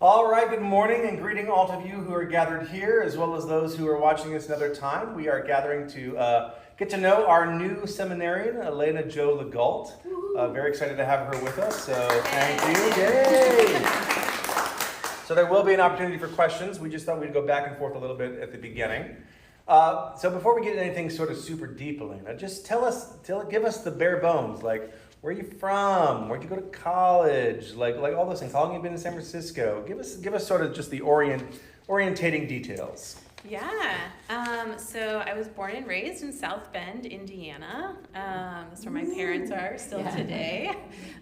All right, good morning and greeting all of you who are gathered here, as well as those who are watching us another time. We are gathering to get to know our new seminarian, Elaina LeGault. Very excited to have her with us, so thank you. Yay! So there will be an opportunity for questions. We just thought we'd go back and forth a little bit at the beginning. So before we get into anything sort of super deep, Elaina, just give us the bare bones, like where are you from? Where'd you go to college? Like all those things. How long have you been in San Francisco? Give us sort of just the orientating details. Yeah. So I was born and raised in South Bend, Indiana. That's where my parents are still today.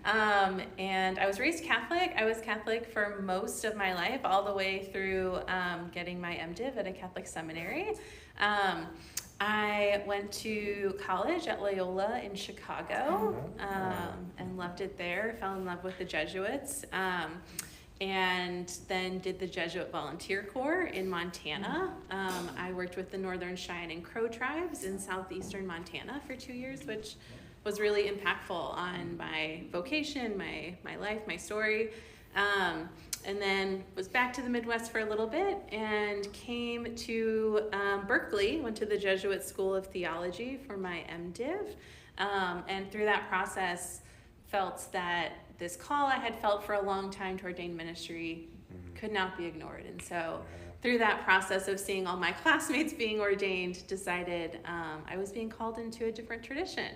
And I was raised Catholic. I was Catholic for most of my life, all the way through getting my MDiv at a Catholic seminary. I went to college at Loyola in Chicago and loved it there, fell in love with the Jesuits, and then did the Jesuit Volunteer Corps in Montana. I worked with the Northern Cheyenne and Crow tribes in southeastern Montana for 2 years, which was really impactful on my vocation, my life, my story. And then was back to the Midwest for a little bit and came to Berkeley, went to the Jesuit School of Theology for my MDiv. And through that process, felt that this call I had felt for a long time to ordained ministry could not be ignored. And so through that process of seeing all my classmates being ordained, decided I was being called into a different tradition.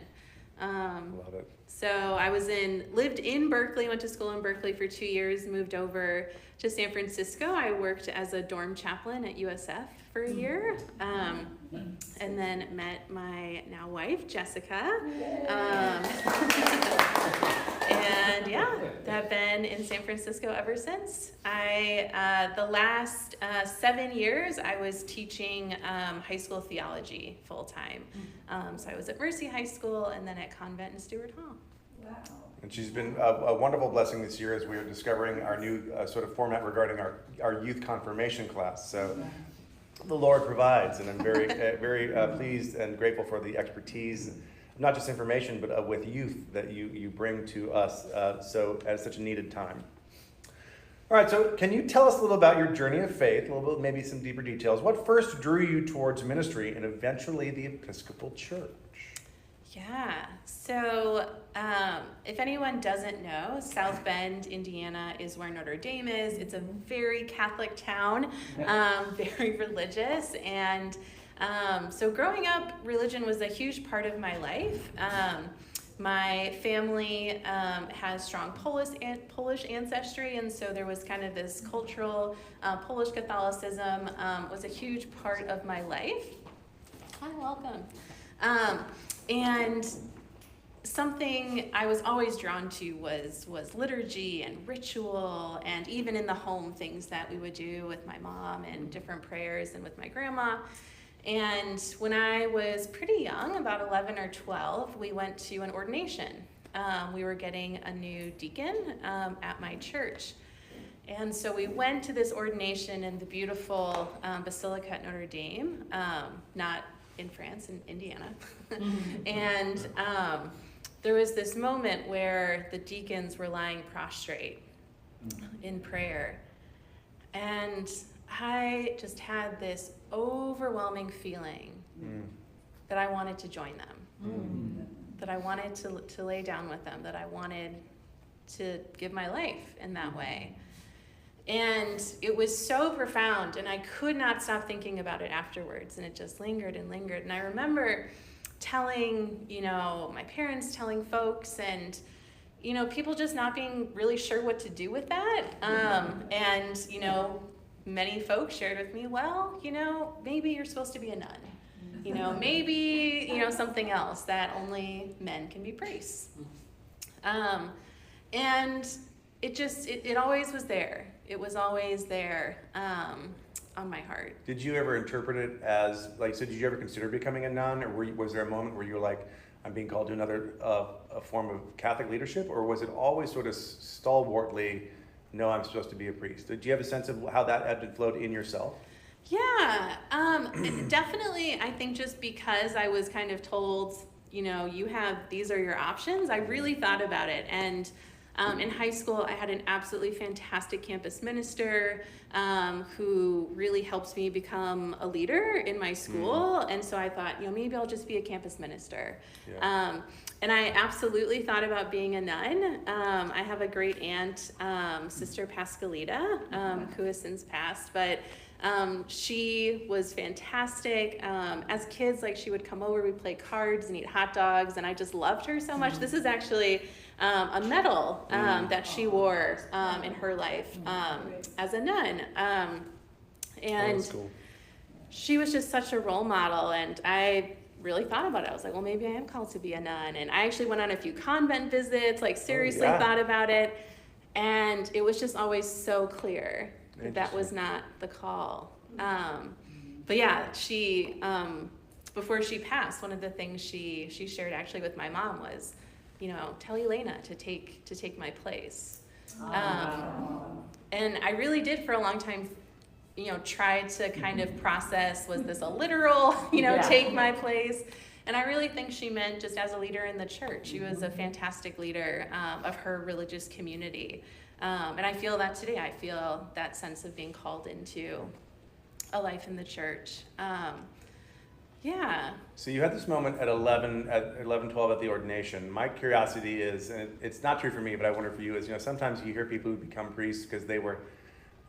Love it. So I lived in Berkeley, went to school in Berkeley for 2 years, moved over to San Francisco. I worked as a dorm chaplain at USF for a year, and then met my now wife, Jessica. And yeah, have been in San Francisco ever since. The last 7 years, I was teaching high school theology full time. So I was at Mercy High School and then at Convent in Stewart Hall. Wow. And she's been a wonderful blessing this year as we are discovering our new sort of format regarding our youth confirmation class. So the Lord provides, and I'm very, very pleased and grateful for the expertise, not just information, but with youth that you bring to us so at such a needed time. All right, so can you tell us a little about your journey of faith, a little bit, maybe some deeper details? What first drew you towards ministry and eventually the Episcopal Church? Yeah, so if anyone doesn't know, South Bend, Indiana is where Notre Dame is. It's a very Catholic town, very religious, and so growing up, religion was a huge part of my life. My family has strong Polish ancestry, and so there was kind of this cultural Polish Catholicism was a huge part of my life. Hi, welcome. And something I was always drawn to was liturgy and ritual, and even in the home, things that we would do with my mom and different prayers and with my grandma. And when I was pretty young, about 11 or 12, we went to an ordination. We were getting a new deacon at my church. And so we went to this ordination in the beautiful Basilica at Notre Dame, not in France, in Indiana. And there was this moment where the deacons were lying prostrate in prayer. And I just had this overwhelming feeling that I wanted to join them, that I wanted to lay down with them, that I wanted to give my life in that way. And it was so profound, and I could not stop thinking about it afterwards, and it just lingered and lingered. And I remember telling, my parents, telling folks, and, people just not being really sure what to do with that. And, many folks shared with me, well, maybe you're supposed to be a nun. Maybe, something else, that only men can be priests. And it always was there. It was always there on my heart. Did you ever interpret it as, so did you ever consider becoming a nun, or was there a moment where you were like, I'm being called to another a form of Catholic leadership, or was it always sort of stalwartly, no, I'm supposed to be a priest? Do you have a sense of how that ebbed and flowed in yourself? Yeah, definitely. I think just because I was kind of told, these are your options, I really thought about it. And In high school, I had an absolutely fantastic campus minister who really helped me become a leader in my school. And so I thought, maybe I'll just be a campus minister. Yeah. And I absolutely thought about being a nun. I have a great aunt, Sister Pascalita, who has since passed, but she was fantastic. As kids, like, she would come over, we'd play cards and eat hot dogs, and I just loved her so much. This is actually a medal that she wore in her life as a nun. And that's cool. she was just such a role model, and I really thought about it. I was like, well, maybe I am called to be a nun. And I actually went on a few convent visits, like seriously thought about it. And it was just always so clear that was not the call. But yeah, she, before she passed, one of the things she shared actually with my mom was, tell Elaina to take my place. And I really did for a long time, tried to kind of process, was this a literal, take my place? And I really think she meant just as a leader in the church. She was a fantastic leader of her religious community. And I feel that today. I feel that sense of being called into a life in the church. Yeah. So you had this moment at 11, 12 at the ordination. My curiosity is, and it's not true for me, but I wonder for you, is, sometimes you hear people who become priests because they were,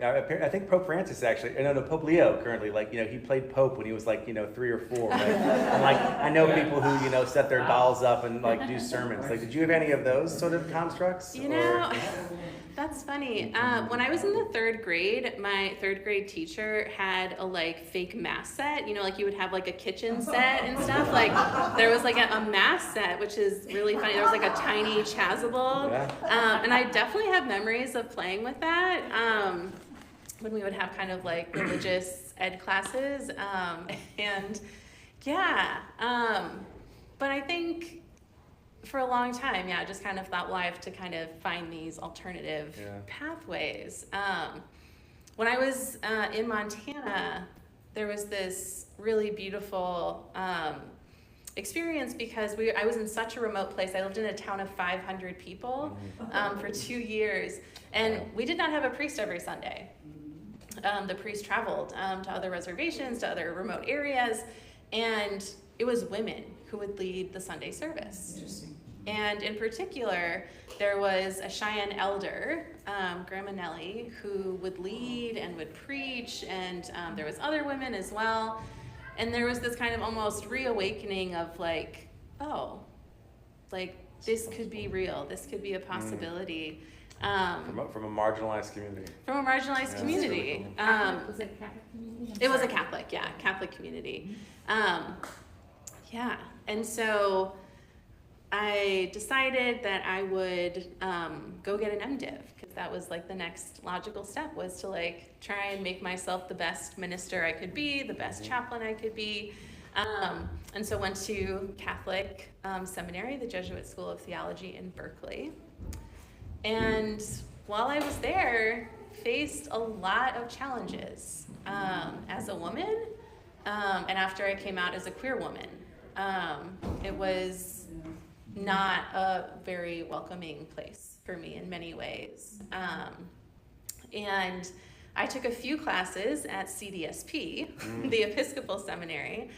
I think Pope Francis actually, no, Pope Leo currently, he played Pope when he was 3 or 4. Right? And I know people who, set their dolls up and do sermons. Did you have any of those sort of constructs? That's funny. When I was in the 3rd grade, my 3rd grade teacher had a fake mass set. You would have a kitchen set and stuff. There was a mass set, which is really funny. There was a tiny chasuble. Yeah. And I definitely have memories of playing with that when we would have kind of religious ed classes. And yeah, but I think for a long time, I just kind of thought, well, I have to kind of find these alternative pathways. When I was in Montana, there was this really beautiful experience because I was in such a remote place. I lived in a town of 500 people for 2 years, and we did not have a priest every Sunday. The priest traveled to other reservations, to other remote areas, and it was women who would lead the Sunday service. Interesting. And in particular, there was a Cheyenne elder, Grandma Nellie, who would lead and would preach, and there was other women as well. And there was this kind of almost reawakening of this could be real, this could be a possibility. From a marginalized community. From a marginalized community. Was it a Catholic community? It was a Catholic community. And so I decided that I would go get an MDiv, because that was the next logical step, was to try and make myself the best minister I could be, the best chaplain I could be. And so went to Catholic Seminary, the Jesuit School of Theology in Berkeley. And while I was there, faced a lot of challenges as a woman, and after I came out as a queer woman. It was not a very welcoming place for me in many ways. And I took a few classes at CDSP, the Episcopal Seminary,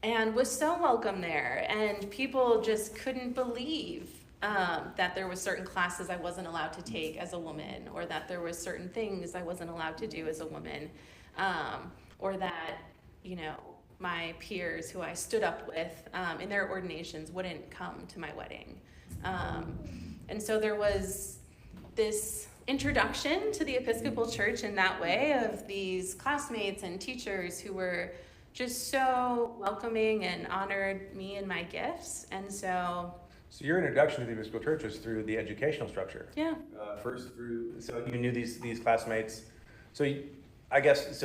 and was so welcome there. And people just couldn't believe that there was certain classes I wasn't allowed to take as a woman, or that there was certain things I wasn't allowed to do as a woman, or that, my peers who I stood up with in their ordinations wouldn't come to my wedding. And so there was this introduction to the Episcopal Church in that way, of these classmates and teachers who were just so welcoming and honored me and my gifts. And so your introduction to the Episcopal Church was through the educational structure. Yeah. First so you knew these classmates. So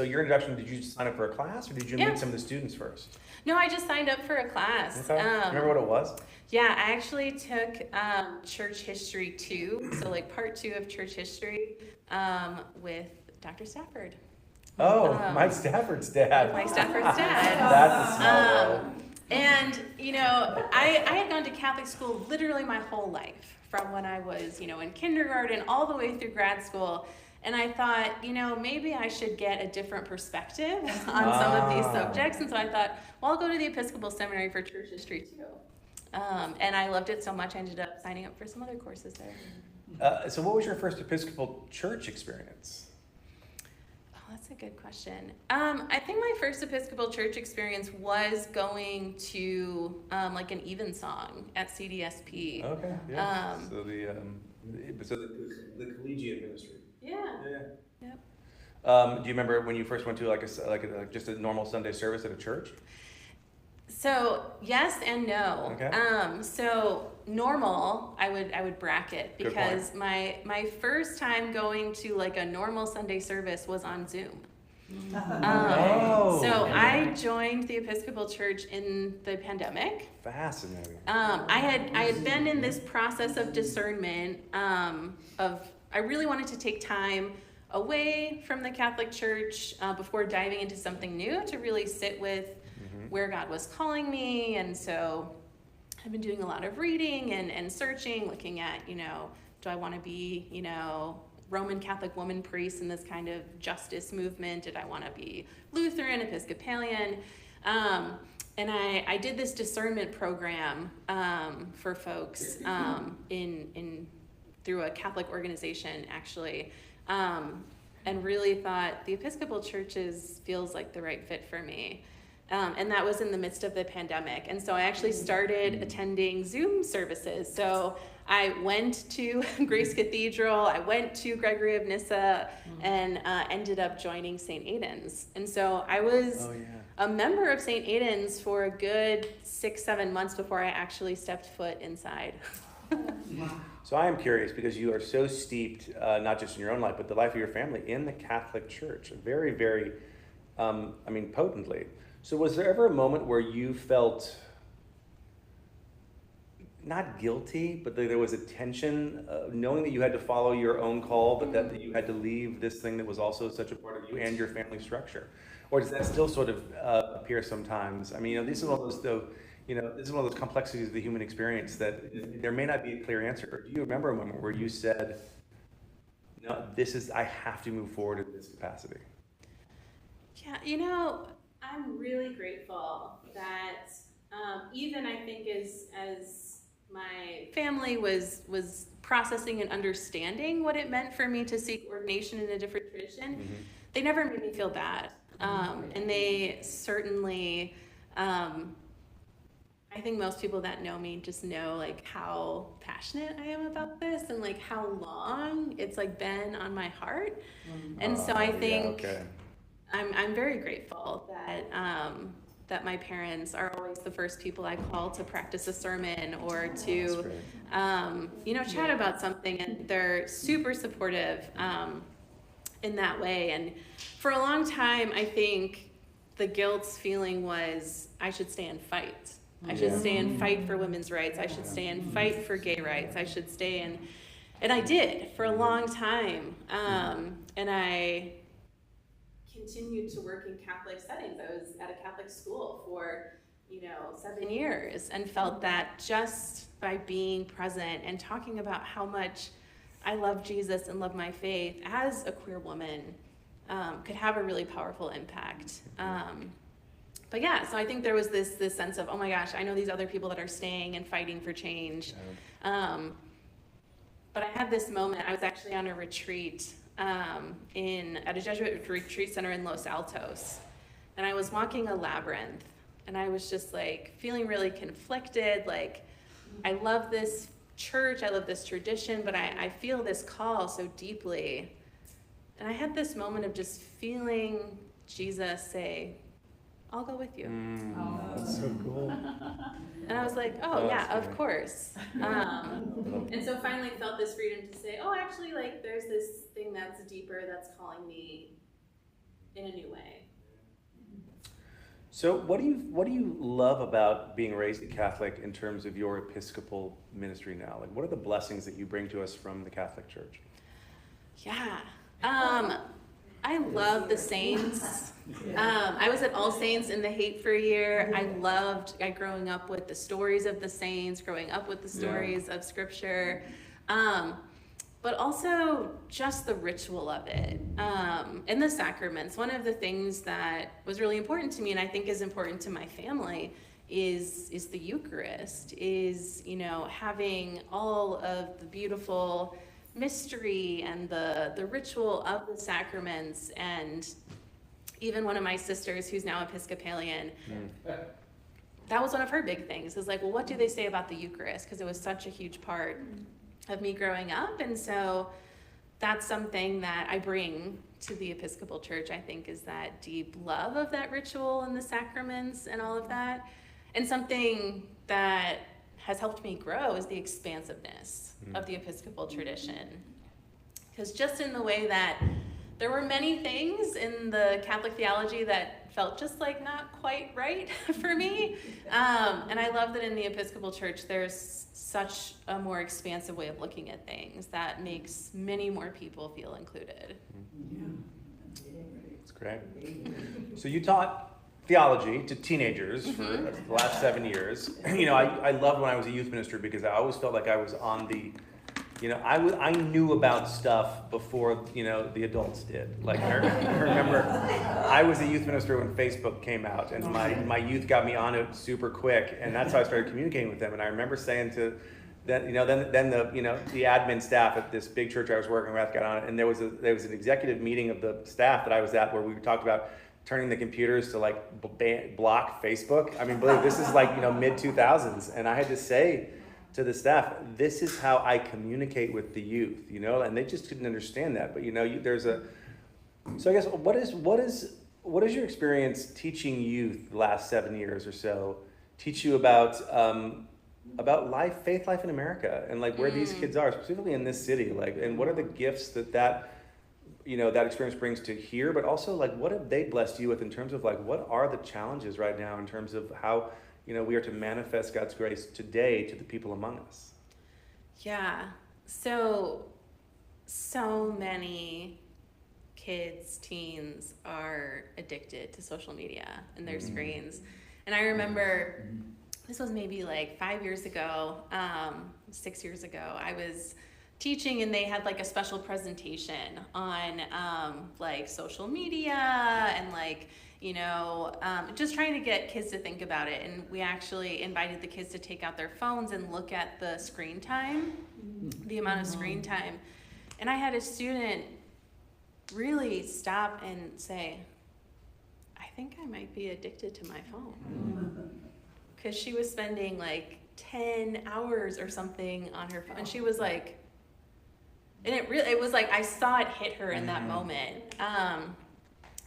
your introduction, did you sign up for a class, or did you meet some of the students first? No, I just signed up for a class. Okay. Remember what it was? Yeah, I actually took Church History 2, so part 2 of Church History with Dr. Stafford. Oh, Mike Stafford's dad. Mike Stafford's dad. That's a small world. And, I had gone to Catholic school literally my whole life, from when I was, in kindergarten all the way through grad school. And I thought, maybe I should get a different perspective on some of these subjects. And so I thought, well, I'll go to the Episcopal Seminary for church history too. And I loved it so much, I ended up signing up for some other courses there. So what was your first Episcopal church experience? Oh, that's a good question. I think my first Episcopal church experience was going to like an evensong at CDSP. Okay, yeah. So the collegiate ministry. Yeah. Yeah. Yep. Do you remember when you first went to like just a normal Sunday service at a church? So yes and no. Okay. So normal, I would bracket, because my first time going to like a normal Sunday service was on Zoom. So I joined the Episcopal Church in the pandemic. Fascinating. I had been in this process of discernment of I really wanted to take time away from the Catholic Church before diving into something new, to really sit with where God was calling me. And so I've been doing a lot of reading and searching, looking at, do I want to be, Roman Catholic woman priest in this kind of justice movement? Did I want to be Lutheran, Episcopalian? And I did this discernment program for folks through a Catholic organization, actually, and really thought the Episcopal churches feels like the right fit for me. And that was in the midst of the pandemic. And so I actually started attending Zoom services. So I went to Grace Cathedral, I went to Gregory of Nyssa, and ended up joining St. Aidan's. And so I was a member of St. Aidan's for a good 6-7 months before I actually stepped foot inside. So I am curious, because you are so steeped, not just in your own life, but the life of your family in the Catholic Church, very, very, potently. So was there ever a moment where you felt not guilty, but there was a tension, knowing that you had to follow your own call, but that you had to leave this thing that was also such a part of you and your family structure? Or does that still sort of appear sometimes? This is one of those, this is one of those complexities of the human experience that there may not be a clear answer. Do you remember a moment where you said, no, I have to move forward in this capacity? Yeah, I'm really grateful that even I think as my family was processing and understanding what it meant for me to seek ordination in a different tradition, they never made me feel bad. And they certainly, I think most people that know me just know like how passionate I am about this, and like how long it's like been on my heart. And so I think I'm very grateful that my parents are always the first people I call to practice a sermon or to chat about something, and they're super supportive in that way. And for a long time, I think the guilt feeling was I should stay and fight. I should stay and fight for women's rights. I should stay and fight for gay rights. I should stay and I did for a long time. And I continued to work in Catholic settings. I was at a Catholic school for 7 years, and felt that just by being present and talking about how much I love Jesus and love my faith as a queer woman could have a really powerful impact. But yeah, so I think there was this sense of, oh my gosh, I know these other people that are staying and fighting for change. But I had this moment. I was actually on a retreat at a Jesuit retreat center in Los Altos, and I was walking a labyrinth, and I was just like feeling really conflicted. Like, I love this church, I love this tradition, but I feel this call so deeply. And I had this moment of just feeling Jesus say, I'll go with you. That's so cool. And I was like, oh yeah, of course. And so finally felt this freedom to say, oh, actually, like, there's this thing that's deeper that's calling me in a new way. So what do you love about being raised a Catholic in terms of your Episcopal ministry now? Like, what are the blessings that you bring to us from the Catholic Church? Yeah. I love the saints I was at All Saints in the Haight for a year. I loved growing up with the stories of the saints, growing up with the stories of Scripture, but also just the ritual of it, and the sacraments. One of the things that was really important to me, and I think is important to my family, is the Eucharist, is, having all of the beautiful mystery and the ritual of the sacraments. And even one of my sisters, who's now Episcopalian, that was one of her big things, is like, well, what do they say about the Eucharist? Because it was such a huge part of me growing up. And so that's something that I bring to the Episcopal Church, I think, is that deep love of that ritual and the sacraments and all of that. And something that has helped me grow is the expansiveness of the Episcopal tradition. Because just in the way that there were many things in the Catholic theology that felt just like not quite right for me. And I love that in the Episcopal Church, there's such a more expansive way of looking at things that makes many more people feel included. That's great. So you taught theology to teenagers for the last 7 years. I loved when I was a youth minister because I always felt like I was on the, I knew about stuff before, the adults did. Like, I remember I was a youth minister when Facebook came out, and my youth got me on it super quick, and that's how I started communicating with them. And I remember saying to then the admin staff at this big church I was working with got on it, and there was an executive meeting of the staff that I was at where we talked about turning the computers to block Facebook. I mean, believe this is mid 2000s, and I had to say to the staff, this is how I communicate with the youth, and they just couldn't understand that. But so I guess what is your experience teaching youth the last 7 years or so? Teach you about faith life in America, and where these kids are, specifically in this city, and what are the gifts that experience brings to here, but also what have they blessed you with in terms of what are the challenges right now in terms of how we are to manifest God's grace today to the people among us? Yeah, so many kids, teens are addicted to social media and their screens. And I remember this was maybe 5 years ago, 6 years ago, I was teaching, and they had a special presentation on social media and just trying to get kids to think about it. And we actually invited the kids to take out their phones and look at the screen time, the amount of screen time. And I had a student really stop and say, I think I might be addicted to my phone. Because she was spending 10 hours or something on her phone. And she was and it was I saw it hit her in that moment.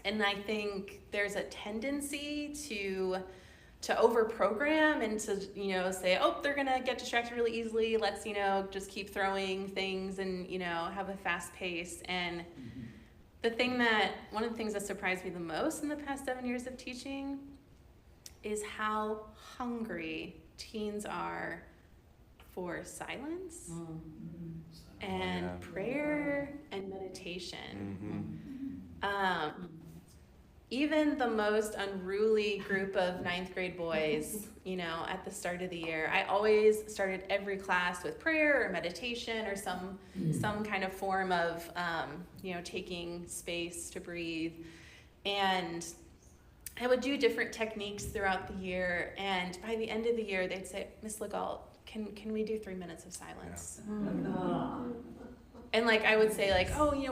And I think there's a tendency to overprogram and to, say, oh, they're gonna get distracted really easily. Let's, just keep throwing things and, have a fast pace. And one of the things that surprised me the most in the past 7 years of teaching is how hungry teens are for silence and prayer and meditation. Even the most unruly group of 9th grade boys, at the start of the year, I always started every class with prayer or meditation or some kind of form of, taking space to breathe. And I would do different techniques throughout the year. And by the end of the year, they'd say, Miss LeGault, can we do 3 minutes of silence? Yeah. And I would say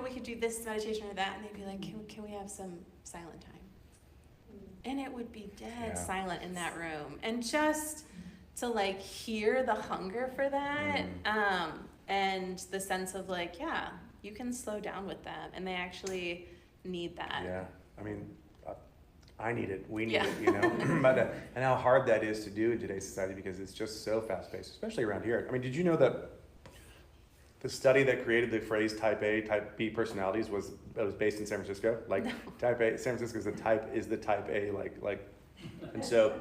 we could do this meditation or that. And they'd be like, can we have some silent time? And it would be dead silent in that room. And just to hear the hunger for that, and the sense of you can slow down with them, and they actually need that. Yeah, I mean, I need it, we need it, but, and how hard that is to do in today's society because it's just so fast-paced, especially around here. I mean, did you know that the study that created the phrase type A, type B personalities was based in San Francisco? No. Type A, San Francisco is the type A, and so,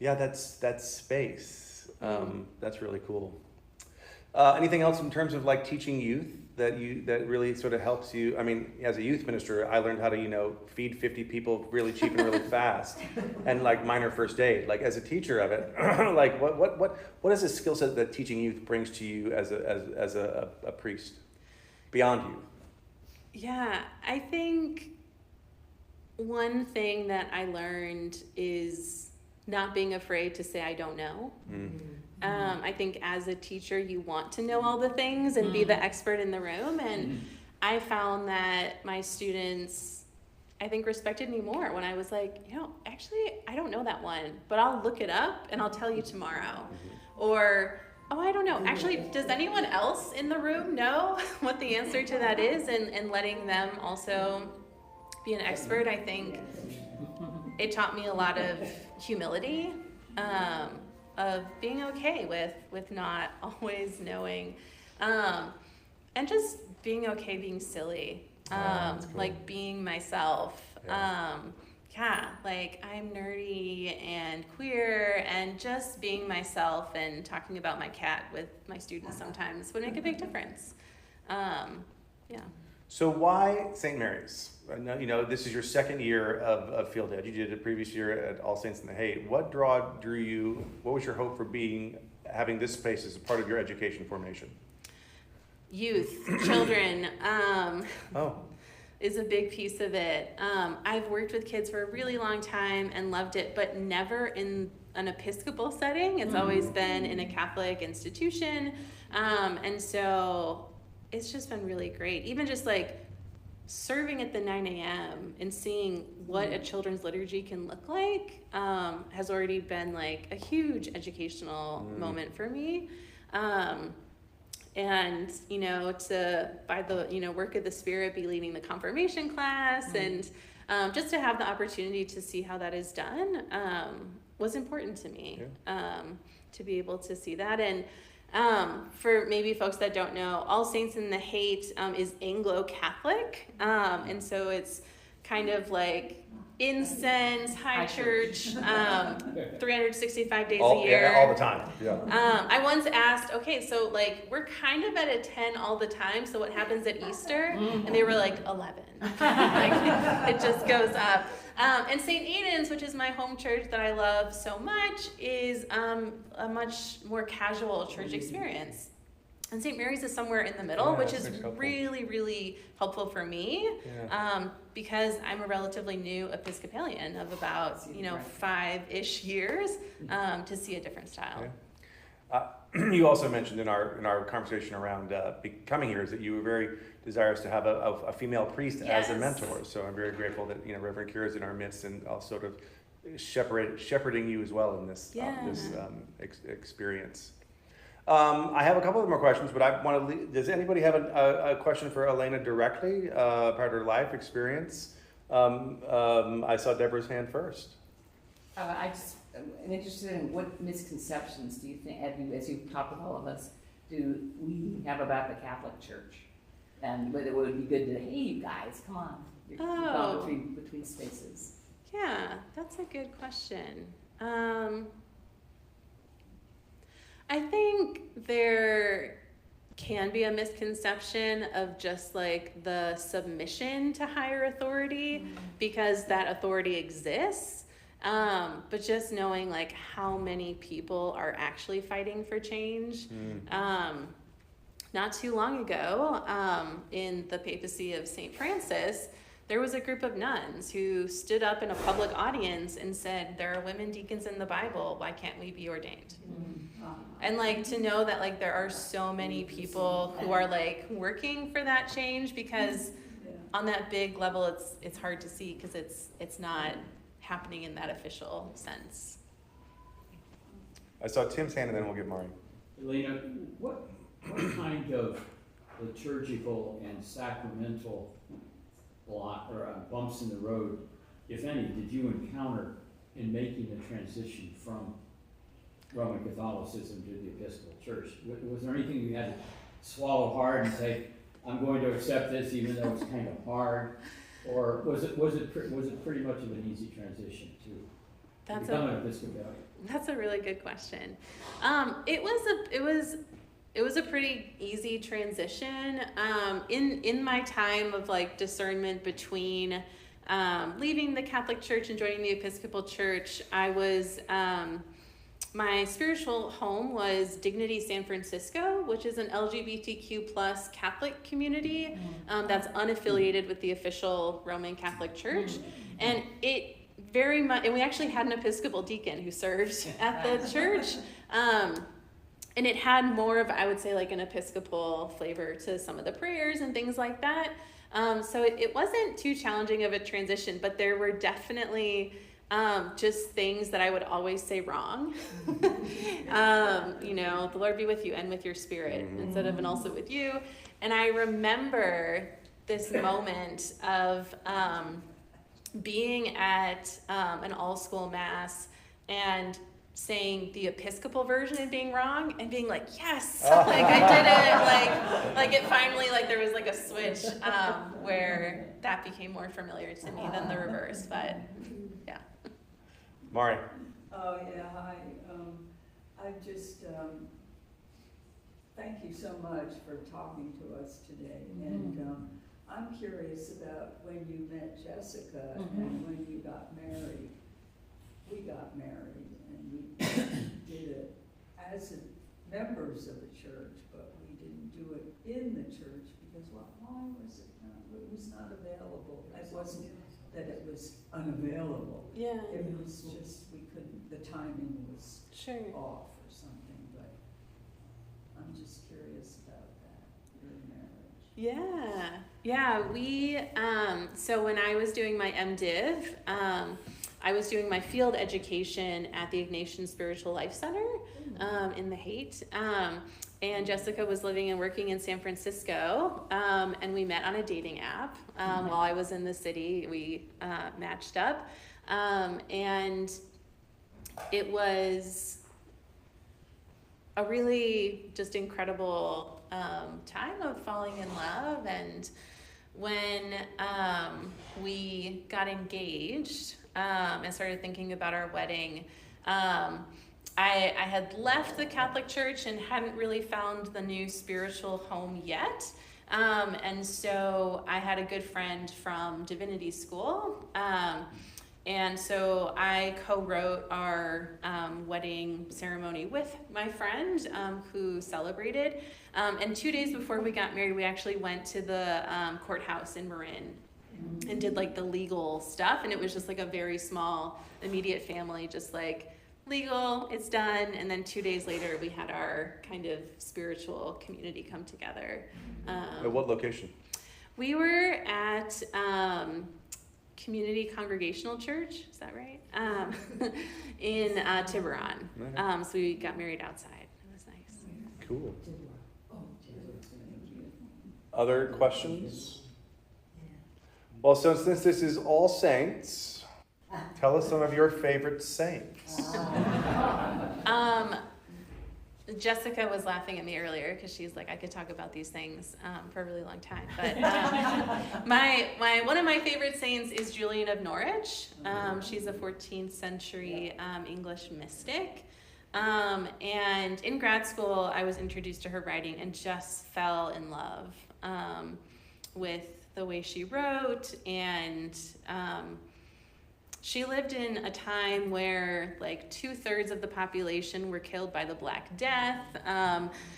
yeah, that's space. That's really cool. Anything else in terms of teaching youth that really sort of helps you? I mean, as a youth minister, I learned how to feed 50 people really cheap and really fast, and like minor first aid. Like as a teacher of it, like what is a skill set that teaching youth brings to you as a priest beyond you? Yeah, I think one thing that I learned is not being afraid to say I don't know. I think as a teacher, you want to know all the things and be the expert in the room. And I found that my students, I think, respected me more when I was like, actually, I don't know that one, but I'll look it up and I'll tell you tomorrow. Or, oh, I don't know. Actually, does anyone else in the room know what the answer to that is? And letting them also be an expert, I think it taught me a lot of humility, of being okay with not always knowing, and just being okay being silly, cool. like being myself. Like I'm nerdy and queer, and just being myself and talking about my cat with my students sometimes would make a big difference. So why St. Mary's? I know, this is your second year of Field Ed. You did a previous year at All Saints in the Haight. What drew you? What was your hope for having this space as a part of your education formation? Youth, children, is a big piece of it. I've worked with kids for a really long time and loved it, but never in an Episcopal setting. It's always been in a Catholic institution, and so it's just been really great. Even just like serving at the 9 a.m. and seeing what a children's liturgy can look like has already been like a huge educational moment for me. And to by the work of the Spirit be leading the confirmation class and just to have the opportunity to see how that is done was important to me. To be able to see that. And for maybe folks that don't know, All Saints in the Haight is Anglo-Catholic, and so it's kind of like incense, high church, 365 days a year. Yeah, all the time. I once asked, okay, so like we're kind of at a 10 all the time, so what happens at Easter? And they were like 11. Like, it just goes up. And St. Aidan's, which is my home church that I love so much, is a much more casual church experience. And St. Mary's is somewhere in the middle, which is really, really helpful for me, because I'm a relatively new Episcopalian of about 5-ish years to see a different style. You also mentioned in our conversation around becoming here is that you were very desirous to have a female priest as a mentor. So I'm very grateful that Reverend Kira is in our midst and also sort of shepherding you as well in this experience. I have a couple of more questions, but I want to. Does anybody have a question for Elaina directly about her life experience? I saw Deborah's hand first. I'm interested in what misconceptions do you think, as you've talked with all of us, do we have about the Catholic Church? And whether it would be good to, hey, you guys, come on, you're gone between spaces. Yeah, that's a good question. I think there can be a misconception of just like the submission to higher authority because that authority exists. But just knowing like how many people are actually fighting for change. Not too long ago, in the papacy of St. Francis, there was a group of nuns who stood up in a public audience and said, there are women deacons in the Bible, why can't we be ordained? And like to know that like there are so many people who are like working for that change, because on that big level it's hard to see because it's not happening in that official sense. I saw Tim's hand and then we'll get Mari. Elaina, what kind of liturgical and sacramental bumps in the road, if any, did you encounter in making the transition from Roman Catholicism to the Episcopal Church? Was there anything you had to swallow hard and say, I'm going to accept this even though it's kind of hard? Or was it pretty much of an easy transition to become an Episcopalian? That's a really good question. It was it was a pretty easy transition. In my time of like discernment between leaving the Catholic Church and joining the Episcopal Church, I was my spiritual home was Dignity San Francisco, which is an LGBTQ plus Catholic community that's unaffiliated with the official Roman Catholic Church, and it very much. And we actually had an Episcopal deacon who served at the church. And it had more of, I would say, like an Episcopal flavor to some of the prayers and things like that. So it wasn't too challenging of a transition, but there were definitely just things that I would always say wrong. The Lord be with you and with your spirit instead of and also with you. And I remember this moment of being at an all-school mass and saying the Episcopal version and being wrong and being like, yes, like I did it, like it finally, like there was like a switch where that became more familiar to me than the reverse, but yeah. Mari. Oh, yeah, hi. I just, thank you so much for talking to us today. And I'm curious about when you met Jessica and when you got married. We got married and we did it as members of the church, but we didn't do it in the church because why was it not? It was not available. It wasn't that it was unavailable. Yeah. It was just we couldn't. The timing was Sure. off or something. But I'm just curious about that. Your marriage. Yeah, we, so when I was doing my MDiv, I was doing my field education at the Ignatian Spiritual Life Center in the Haight. And Jessica was living and working in San Francisco, and we met on a dating app. While I was in the city, we matched up. And it was a really just incredible time of falling in love. And when we got engaged and started thinking about our wedding, I had left the Catholic Church and hadn't really found the new spiritual home yet. And so I had a good friend from divinity school. And so I co-wrote our wedding ceremony with my friend who celebrated. And 2 days before we got married, we actually went to the courthouse in Marin and did like the legal stuff. And it was just like a very small, immediate family, just like legal, it's done. And then 2 days later, we had our kind of spiritual community come together. At what location? We were at Community Congregational Church, is that right? In Tiburon. So we got married outside. It was nice. Cool. Other questions? Well, so since this is All Saints, tell us some of your favorite saints. Jessica was laughing at me earlier because she's like, I could talk about these things for a really long time. But one of my favorite saints is Julian of Norwich. She's a 14th century English mystic. And in grad school, I was introduced to her writing and just fell in love with the way she wrote. And she lived in a time where like 2/3 of the population were killed by the Black Death.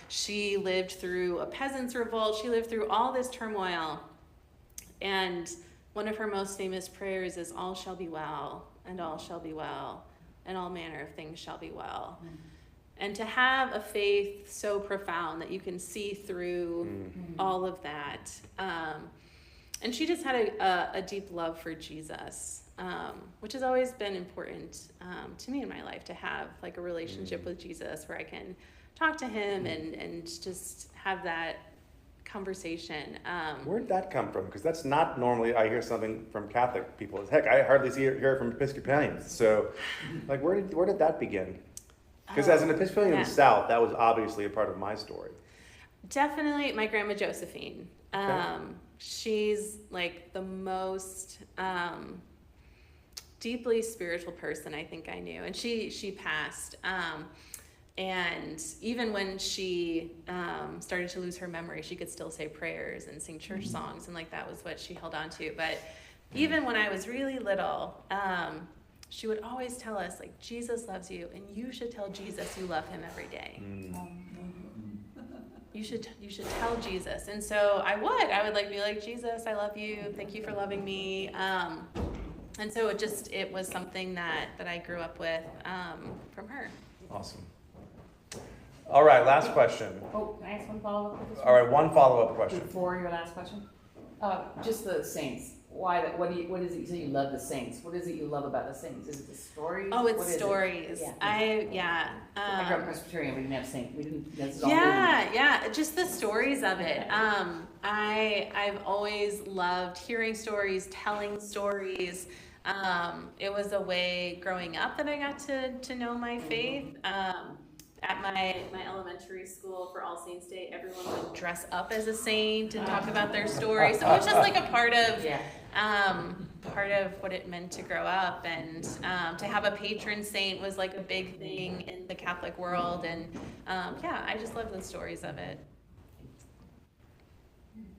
She lived through a peasants' revolt. She lived through all this turmoil. And one of her most famous prayers is, all shall be well, and all shall be well, and all manner of things shall be well. And to have a faith so profound that you can see through all of that. And she just had a deep love for Jesus. Which has always been important to me in my life, to have like a relationship with Jesus where I can talk to him and just have that conversation. Where'd that come from? Because that's not normally, I hear something from Catholic people. Heck, I hardly hear it from Episcopalians. So like, where did that begin? Because as an Episcopalian in the South, that was obviously a part of my story. Definitely my grandma Josephine. Okay. She's like the most deeply spiritual person I think I knew, and she passed. and even when she started to lose her memory, she could still say prayers and sing church songs, and like that was what she held on to. But even when I was really little, she would always tell us, like, Jesus loves you, and you should tell Jesus you love him every day. You should tell Jesus. And so I would like be like, Jesus, I love you. Thank you for loving me. And so it was something that I grew up with from her. Awesome. All right, last question. Oh, can I ask one follow-up with this one? All right, one follow-up question. Before your last question? Just the saints. Why, what is it, you say you love the saints. What is it you love about the saints? Is it the stories? Oh, it's What is it? Yeah. I grew up Presbyterian, we didn't have saints. We didn't, this is all Yeah, just the stories of it. I've always loved hearing stories, telling stories. It was a way growing up that I got to know my faith. At my elementary school for All Saints Day, everyone would dress up as a saint and talk about their story. So it was just like a part of what it meant to grow up, and to have a patron saint was like a big thing in the Catholic world. And I just love the stories of it.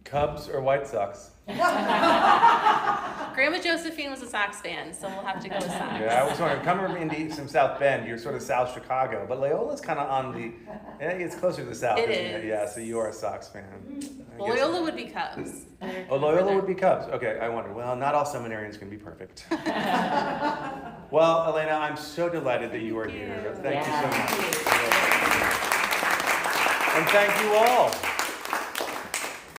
Cubs or White Sox? Grandma Josephine was a Sox fan, so we'll have to go with Sox. Yeah, I was wondering, coming from South Bend, you're sort of South Chicago, but Loyola's kind of it's closer to the South, It isn't it? is. Yeah, so you are a Sox fan. Well, Loyola would be Cubs. Oh, Loyola would be Cubs. Okay, I wonder. Well, not all seminarians can be perfect. Well, Elaina, I'm so delighted that you are here. Thank you so much. And thank you all.